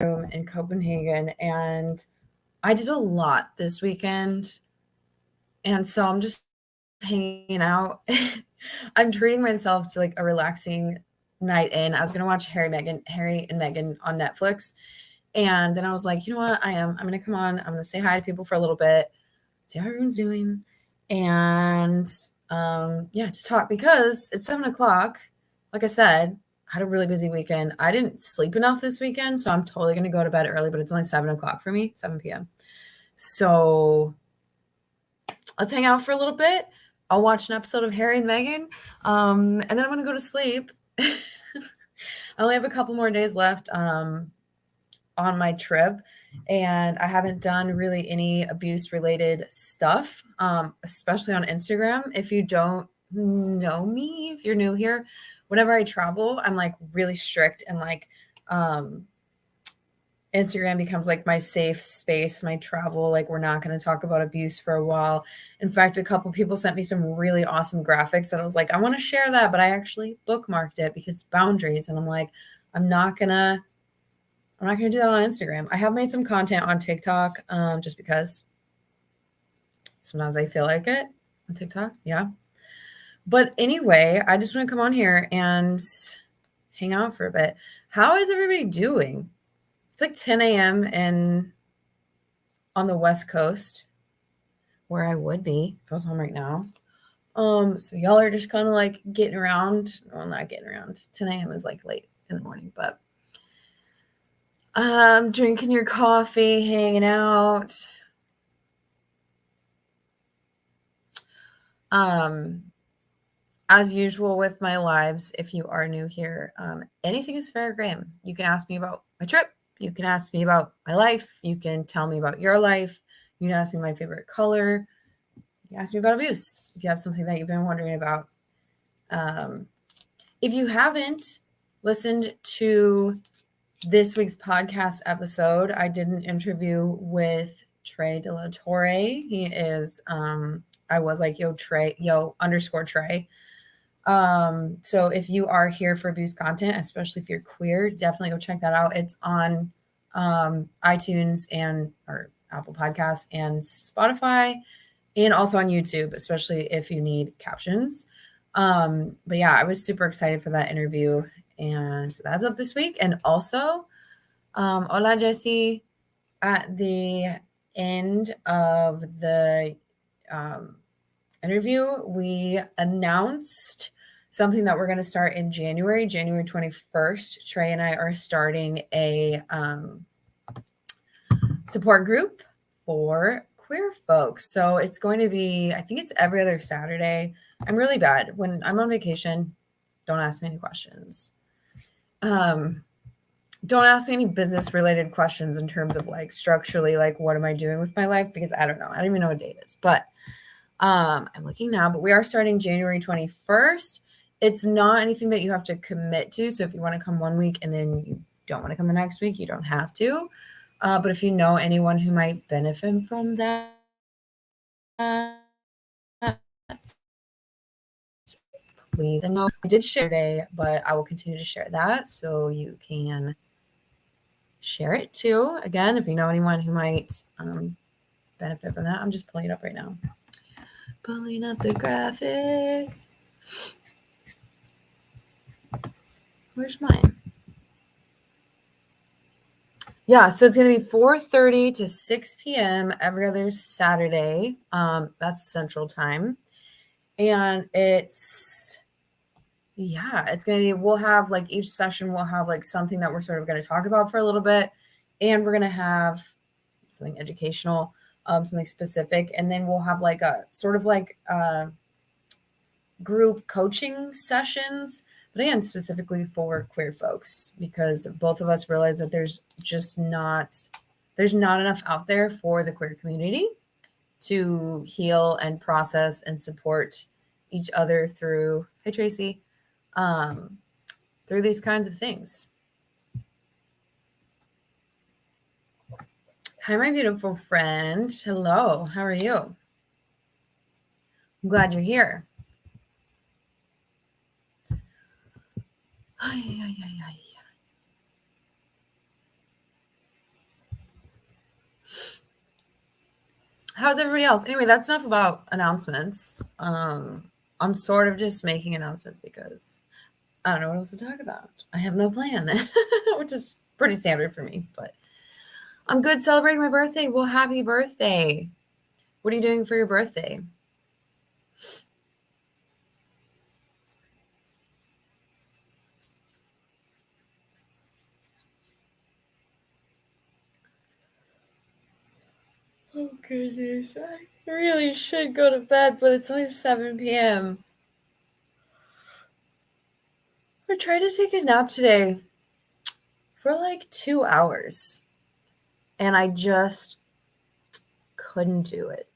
room in Copenhagen, and I did a lot this weekend. And so I'm just hanging out. I'm treating myself to like a relaxing night in. I was gonna watch Harry and Meghan on Netflix. And then I was like, you know what? I'm gonna come on. I'm gonna say hi to people for a little bit, see how everyone's doing, and yeah, just talk because it's 7 o'clock. Like I said, I had a really busy weekend. I didn't sleep enough this weekend, so I'm totally gonna go to bed early. But it's only 7 o'clock for me, 7 p.m. So let's hang out for a little bit. I'll watch an episode of Harry and Meghan, and then I'm gonna go to sleep. I only have a couple more days left on my trip, and I haven't done really any abuse related stuff, especially on Instagram. If you don't know me, if you're new here, whenever I travel, I'm like really strict, and like um, Instagram becomes like my safe space, my travel. Like, we're not going to talk about abuse for a while. In fact, a couple people sent me some really awesome graphics that I was like, I want to share that, but I actually bookmarked it because boundaries. And I'm like, I'm not gonna do that on Instagram. I have made some content on TikTok, just because sometimes I feel like it on TikTok. Yeah. But anyway, I just want to come on here and hang out for a bit. How is everybody doing? It's like 10 a.m. and on the West Coast, where I would be if I was home right now. So y'all are just kind of like getting around. Well, not getting around. 10 a.m. is like late in the morning, but drinking your coffee, hanging out. Um, as usual with my lives, if you are new here, anything is fair game. You can ask me about my trip. You can ask me about my life. You can tell me about your life. You can ask me my favorite color. You can ask me about abuse if you have something that you've been wondering about. Um, if you haven't listened to this week's podcast episode, I did an interview with Trey De La Torre. He is, I was like, yo underscore Trey. So if you are here for abuse content, especially if you're queer, definitely go check that out. It's on iTunes and or Apple Podcasts and Spotify, and also on YouTube, especially if you need captions. But yeah, I was super excited for that interview, and so that's up this week. And also, hola Jesse, at the end of the um, interview, we announced something that we're going to start in January 21st. Trey and I are starting a support group for queer folks. So it's going to be, I think it's every other Saturday. I'm really bad. When I'm on vacation, don't ask me any questions. Don't ask me any business related questions in terms of like structurally, like what am I doing with my life? Because I don't know. I don't even know what date it is. But I'm looking now, but we are starting January 21st. It's not anything that you have to commit to. So if you want to come one week and then you don't want to come the next week, you don't have to. But if you know anyone who might benefit from that, please. I know I did share today, but I will continue to share that so you can share it too. Again, if you know anyone who might benefit from that, I'm just pulling it up right now. Pulling up the graphic. Where's mine? Yeah, so it's going to be 4:30 to 6 p.m. every other Saturday. That's Central Time. And it's going to be, we'll have like each session, we'll have like something that we're sort of going to talk about for a little bit. And we're going to have something educational, something specific. And then we'll have like a sort of like group coaching sessions, but again, specifically for queer folks, because both of us realize that there's not enough out there for the queer community to heal and process and support each other through, hey Tracy, through these kinds of things. Hi, my beautiful friend. Hello, how are you? I'm glad you're here. How's everybody else? Anyway, that's enough about announcements. I'm sort of just making announcements because I don't know what else to talk about. I have no plan, which is pretty standard for me, but I'm good celebrating my birthday. Well, happy birthday. What are you doing for your birthday? Oh, goodness. I really should go to bed, but it's only 7 p.m. I tried to take a nap today for like 2 hours, and I just couldn't do it.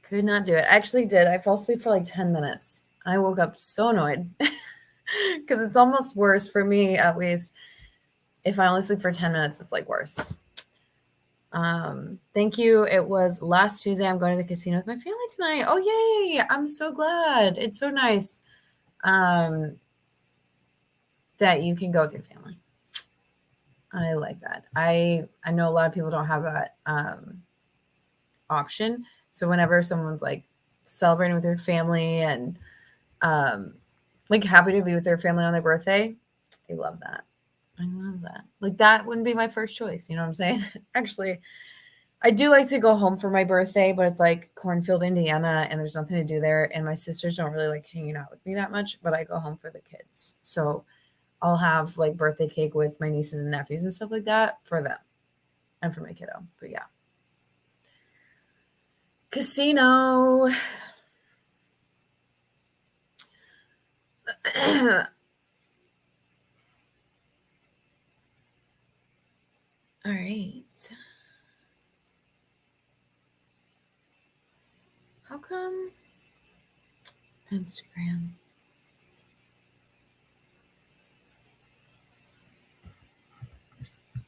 Could not do it. I actually did. I fell asleep for like 10 minutes. I woke up so annoyed because it's almost worse for me, at least. If I only sleep for 10 minutes, it's like worse. Thank you. It was last Tuesday. I'm going to the casino with my family tonight. Oh, yay. I'm so glad. It's so nice that you can go with your family. I like that. I know a lot of people don't have that option. So whenever someone's like celebrating with their family and like happy to be with their family on their birthday, I love that. I love that. Like that wouldn't be my first choice. You know what I'm saying? Actually, I do like to go home for my birthday, but it's like Cornfield, Indiana, and there's nothing to do there. And my sisters don't really like hanging out with me that much, but I go home for the kids. So I'll have like birthday cake with my nieces and nephews and stuff like that for them and for my kiddo. But yeah. Casino. All right. How come Instagram?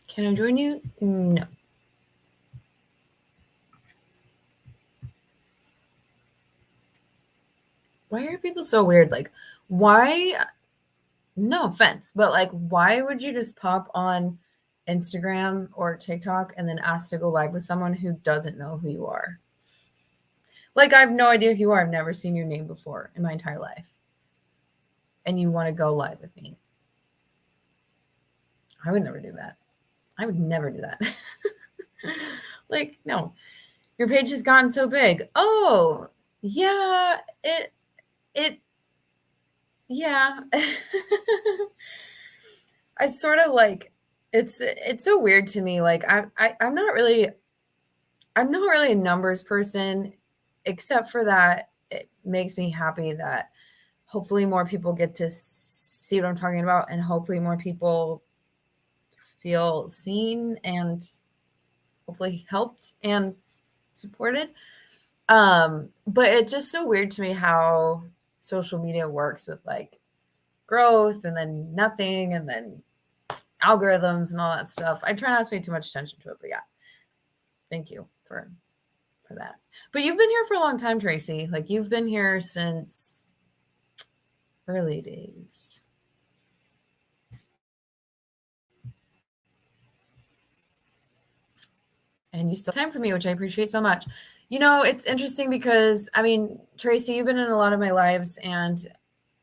Can I join you? No. Why are people so weird? Like, why? No offense, but like, why would you just pop on Instagram or TikTok and then ask to go live with someone who doesn't know who you are? Like, I have no idea who you are. I've never seen your name before in my entire life. And you want to go live with me. I would never do that. I would never do that. Like, no. Your page has gotten so big. Oh, yeah, it yeah. I've sort of like it's so weird to me. Like I'm not really a numbers person, except for that it makes me happy that hopefully more people get to see what I'm talking about, and hopefully more people feel seen and hopefully helped and supported. But it's just so weird to me how social media works with like growth and then nothing and then algorithms and all that stuff. I try not to pay too much attention to it, but yeah. Thank you for that. But you've been here for a long time, Tracy. Like you've been here since early days. And you still have time for me, which I appreciate so much. You know, it's interesting because I mean, Tracy, you've been in a lot of my lives, and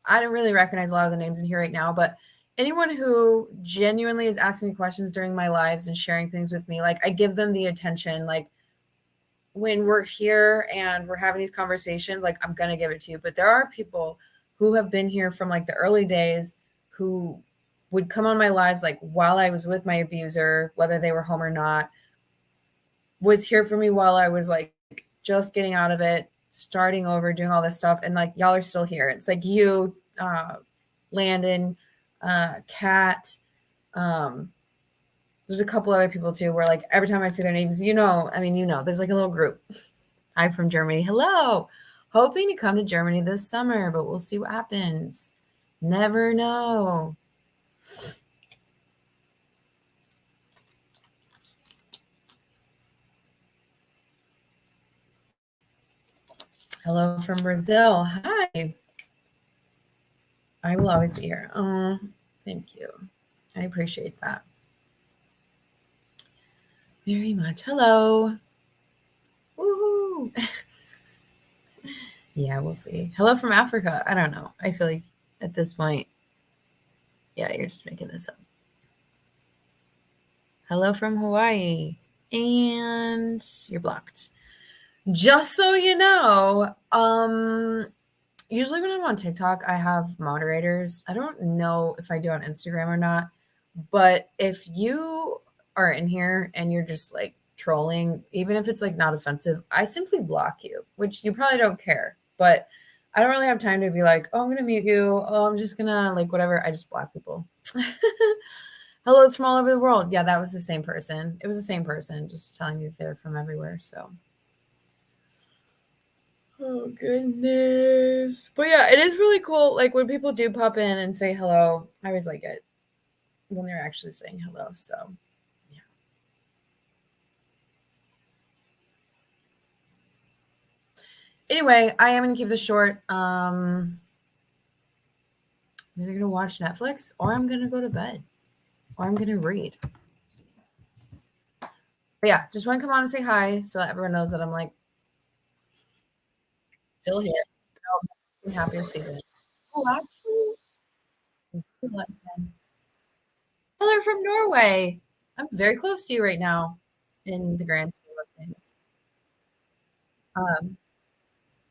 I don't really recognize a lot of the names in here right now, but anyone who genuinely is asking me questions during my lives and sharing things with me, like I give them the attention. Like when we're here and we're having these conversations, like I'm gonna give it to you. But there are people who have been here from like the early days who would come on my lives like while I was with my abuser, whether they were home or not, was here for me while I was like just getting out of it, starting over, doing all this stuff. And like y'all are still here. It's like you, Landon, Kat, there's a couple other people too where like every time I see their names, there's like a little group. Hi from Germany. Hello. Hoping to come to Germany this summer, but we'll see what happens. Never know. Hello from Brazil. Hi. I will always be here. Oh, thank you. I appreciate that very much. Hello. Woohoo. know. Yeah, we'll see. Hello from Africa. I don't know. I feel like at this point, yeah, you're just making this up. Hello from Hawaii. And you're blocked. Just so you know, usually when I'm on TikTok, I have moderators. I don't know if I do on Instagram or not, but if you are in here and you're just like trolling, even if it's like not offensive, I simply block you, which you probably don't care. But I don't really have time to be like, oh, I'm gonna mute you. Oh, I'm just gonna like whatever. I just block people. Hellos from all over the world. Yeah, that was the same person. It was the same person, just telling me that they're from everywhere. So oh goodness. But yeah, it is really cool. Like when people do pop in and say hello, I always like it when they're actually saying hello. So yeah. Anyway, I am gonna keep this short. I'm either gonna watch Netflix or I'm gonna go to bed. Or I'm gonna read. But yeah, just want to come on and say hi so that everyone knows that I'm like still here. I'm happiest season. Oh, actually, hello from Norway. I'm very close to you right now in the grand scheme of things. Um,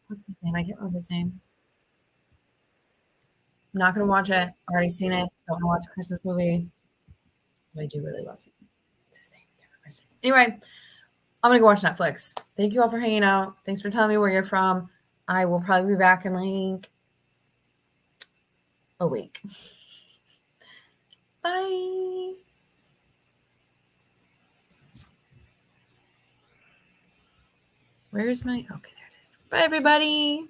what's his name? I can't remember his name. I'm not gonna watch it. Already seen it. Don't want to watch a Christmas movie. But I do really love him. What's his name? Anyway, I'm gonna go watch Netflix. Thank you all for hanging out. Thanks for telling me where you're from. I will probably be back in like a week. Bye. Where's my okay, there it is. Bye everybody.